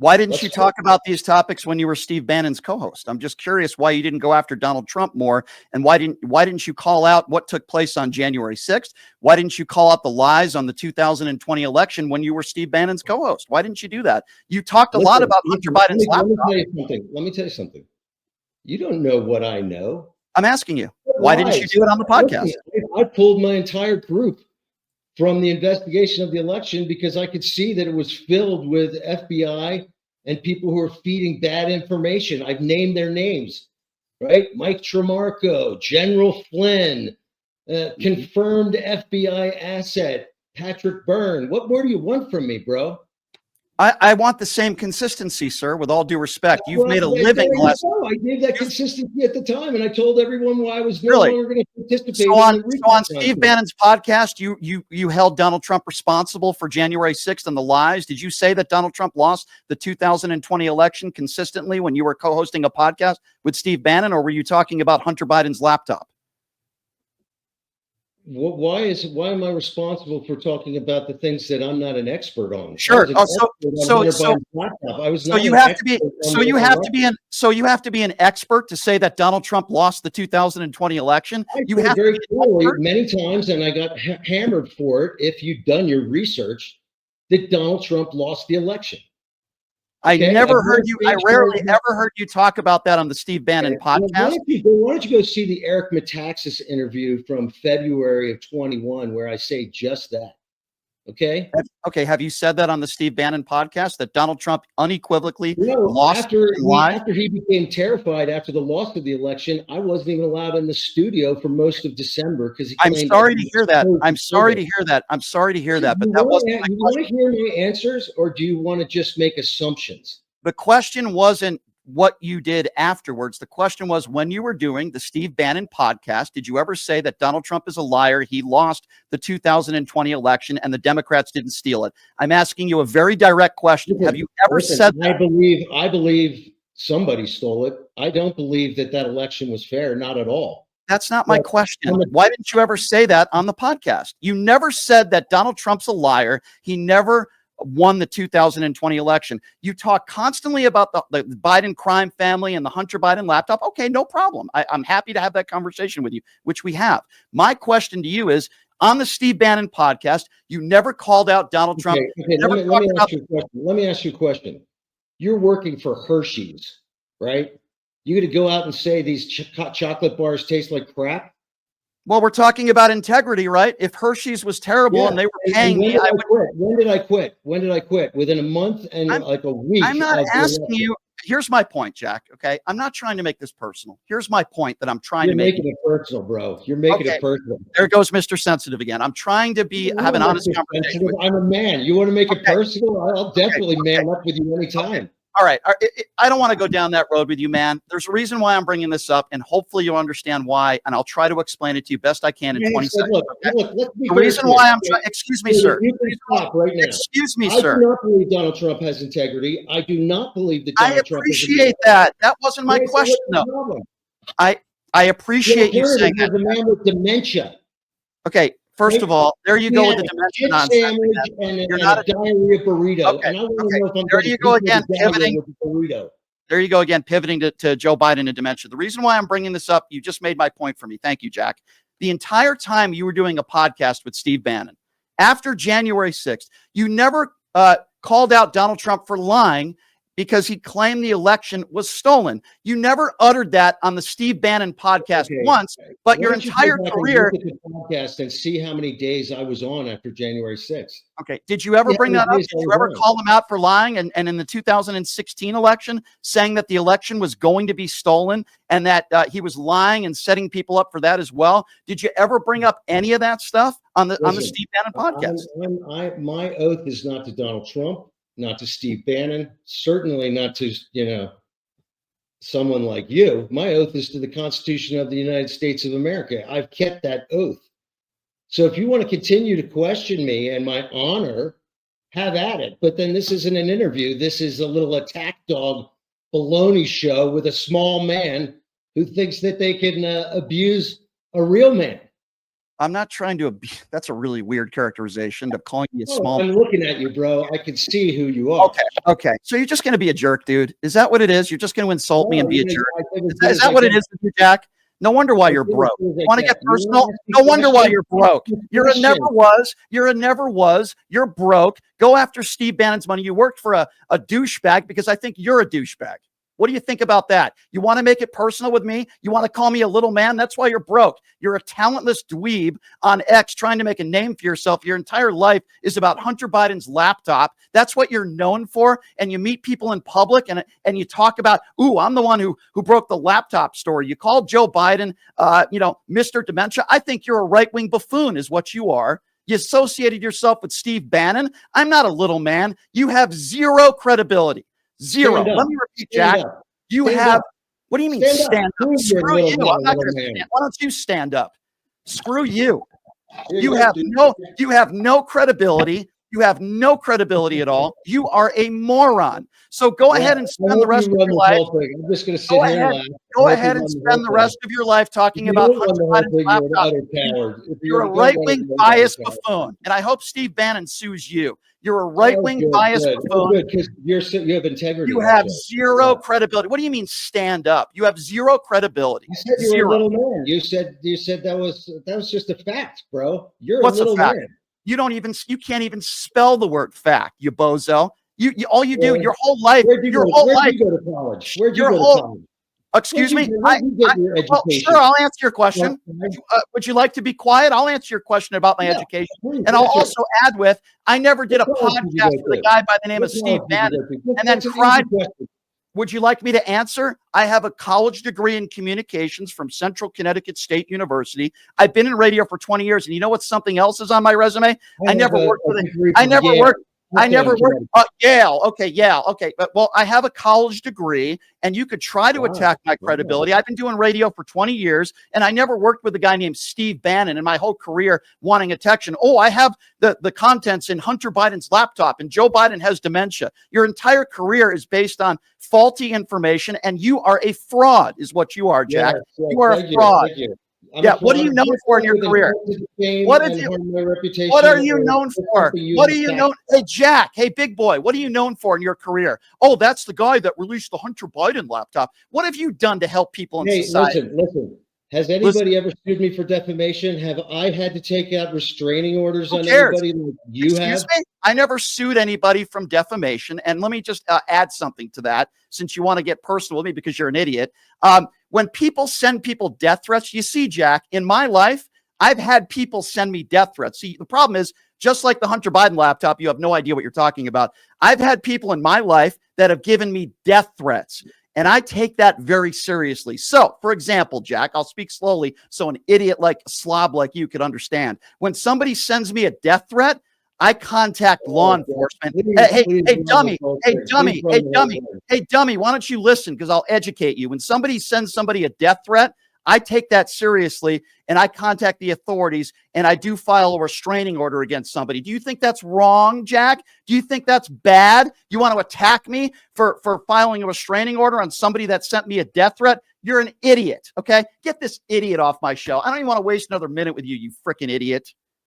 Why didn't you talk about these topics when you were Steve Bannon's co-host? I'm just curious why you didn't go after Donald Trump more, and why didn't you call out what took place on January 6th? Why didn't you call out the lies on the 2020 election when you were Steve Bannon's co-host? Why didn't you do that? You talked a lot about Hunter Biden's laptop. Let me tell you something. You don't know what I know. I'm asking you. Why didn't you do it on the podcast? I pulled my entire group from the investigation of the election because I could see that it was filled with FBI and people who are feeding bad information. I've named their names, right? Mike Tremarco, General Flynn, confirmed FBI asset, Patrick Byrne. What more do you want from me, bro? I want the same consistency, sir, with all due respect. You've made a living. I gave that consistency at the time, and I told everyone why I was no longer going to participate. So on Steve Bannon's podcast, you held Donald Trump responsible for January 6th and the lies. Did you say that Donald Trump lost the 2020 election consistently when you were co-hosting a podcast with Steve Bannon, or were you talking about Hunter Biden's laptop? Why am I responsible for talking about the things that I'm not an expert on? Sure. So you have to be an expert to say that Donald Trump lost the 2020 election. You have very clearly many times, and I got hammered for it. If you've done your research, that Donald Trump lost the election. I rarely ever heard you talk about that on the Steve Bannon podcast. Why don't you go see the Eric Metaxas interview from February of 21, where I say just that. Okay. Have you said that on the Steve Bannon podcast that Donald Trump unequivocally lost after he became terrified after the loss of the election? I wasn't even allowed in the studio for most of December because I'm sorry to hear that. I'm sorry to hear that. I'm sorry to hear that. But that wasn't my question. You want to hear my answers, or do you want to just make assumptions? The question wasn't what you did afterwards. The question was, when you were doing the Steve Bannon podcast, did you ever say that Donald Trump is a liar? He lost the 2020 election and the Democrats didn't steal it. I'm asking you a very direct question. Have you ever said that? I believe somebody stole it. I don't believe that election was fair. Not at all. That's not my question. Why didn't you ever say that on the podcast? You never said that Donald Trump's a liar. He never won the 2020 election. You talk constantly about the Biden crime family and the Hunter Biden laptop. Okay, no problem. I'm happy to have that conversation with you, which we have. My question to you is, on the Steve Bannon podcast, you never called out Donald Trump. Let me ask you a question. You're working for Hershey's, right? You got to go out and say these chocolate bars taste like crap? Well, we're talking about integrity, right? If Hershey's was terrible and they were paying me, I would quit. When did I quit? Within a month and like a week. I'm not asking you. Here's my point, Jack. Okay. I'm not trying to make this personal. Here's my point that I'm trying to make. You're making it personal, bro. You're making it personal. There goes Mr. Sensitive again. I'm trying to have an honest conversation. I'm a man. You want to make it personal? I'll definitely man up with you anytime. All right. I don't want to go down that road with you, man. There's a reason why I'm bringing this up, and hopefully you'll understand why, and I'll try to explain it to you best I can in 20 seconds. Look, the reason why I'm trying, excuse me, sir. You can stop right now. Excuse me, sir. I do not believe Donald Trump has integrity. I do not believe that Donald Trump has integrity. I appreciate that. That wasn't my question, though. I appreciate you saying that. The man with dementia. Okay. First of all, there you go with the dementia nonsense. You're not a diarrhea burrito. Okay. There you go again, pivoting. There you go again, pivoting to Joe Biden and dementia. The reason why I'm bringing this up, you just made my point for me. Thank you, Jack. The entire time you were doing a podcast with Steve Bannon, after January 6th, you never called out Donald Trump for lying because he claimed the election was stolen. You never uttered that on the Steve Bannon podcast once, but your entire career. Look at the podcast and see how many days I was on after January 6th. Okay. Did you ever bring that up? Did you ever call him out for lying? And in the 2016 election, saying that the election was going to be stolen and that he was lying and setting people up for that as well? Did you ever bring up any of that stuff on the Steve Bannon podcast? My oath is not to Donald Trump, not to Steve Bannon, certainly not to, someone like you. My oath is to the Constitution of the United States of America. I've kept that oath. So if you want to continue to question me and my honor, have at it. But then this isn't an interview. This is a little attack dog baloney show with a small man who thinks that they can abuse a real man. I'm not trying to. That's a really weird characterization of calling you a small. I'm looking at you, bro. I can see who you are. Okay. Okay. So you're just going to be a jerk, dude. Is that what it is? You're just going to insult me and be a jerk. Is that what it is, Jack? No wonder why you're broke. Want to get personal? No wonder why you're broke. You're a never was. You're a never was. You're broke. Go after Steve Bannon's money. You worked for a douchebag because I think you're a douchebag. What do you think about that? You want to make it personal with me? You want to call me a little man? That's why you're broke. You're a talentless dweeb on X trying to make a name for yourself. Your entire life is about Hunter Biden's laptop. That's what you're known for. And you meet people in public and you talk about, ooh, I'm the one who broke the laptop story. You call Joe Biden, Mr. Dementia. I think you're a right-wing buffoon is what you are. You associated yourself with Steve Bannon. I'm not a little man. You have zero credibility. Zero. Let me repeat, Jack. You have. What do you mean stand up? Screw you. I'm not going to stand. Why don't you stand up? Screw you. You have no credibility. You have no credibility at all. You are a moron. So go ahead and spend the rest of your life. I'm just going to sit here and laugh. Go ahead and spend the rest of your life talking about Hunter Biden's laptop. You're a right-wing biased buffoon, and I hope Steve Bannon sues you. You're a right-wing biased buffoon. Because you have integrity. You have zero credibility. What do you mean stand up? You have zero credibility. You said you were a little man. You said that was just a fact, bro. You're What's a little man. You can't even spell the word fact, you bozo. All you do your whole life. Where'd you go to college? Where'd you go to college? Excuse me. Sure, I'll answer your question. Would you like to be quiet? I'll answer your question about my education, and I'll also add I never did a podcast with a guy by the name of Steve Bannon, and then cried. Would you like me to answer? I have a college degree in communications from Central Connecticut State University. I've been in radio for 20 years, and you know what? Something else is on my resume. I never worked Yale. Okay, Yale. Okay, but I have a college degree, and you could try to attack my credibility. I've been doing radio for 20 years, and I never worked with a guy named Steve Bannon in my whole career wanting attention. Oh, I have the contents in Hunter Biden's laptop, and Joe Biden has dementia. Your entire career is based on faulty information, and you are a fraud, is what you are, Jack. You are a fraud. What are you known for in your career? What are you known for? What are you known? Hey, Jack. Hey, big boy. What are you known for in your career? Oh, that's the guy that released the Hunter Biden laptop. What have you done to help people in society? Listen. Has anybody ever sued me for defamation? Have I had to take out restraining orders on anybody like you have? Excuse me? I never sued anybody from defamation. And let me just add something to that, since you want to get personal with me because you're an idiot. When people send people death threats, you see, Jack, in my life, I've had people send me death threats. See, the problem is, just like the Hunter Biden laptop, you have no idea what you're talking about. I've had people in my life that have given me death threats. And I take that very seriously. So, for example, Jack, I'll speak slowly so an idiot like a slob like you could understand. When somebody sends me a death threat, I contact law enforcement. Hey, dummy, why don't you listen? Because I'll educate you. When somebody sends somebody a death threat, I take that seriously, and I contact the authorities, and I do file a restraining order against somebody. Do you think that's wrong, Jack? Do you think that's bad? You want to attack me for filing a restraining order on somebody that sent me a death threat? You're an idiot, okay? Get this idiot off my show. I don't even want to waste another minute with you, you freaking idiot.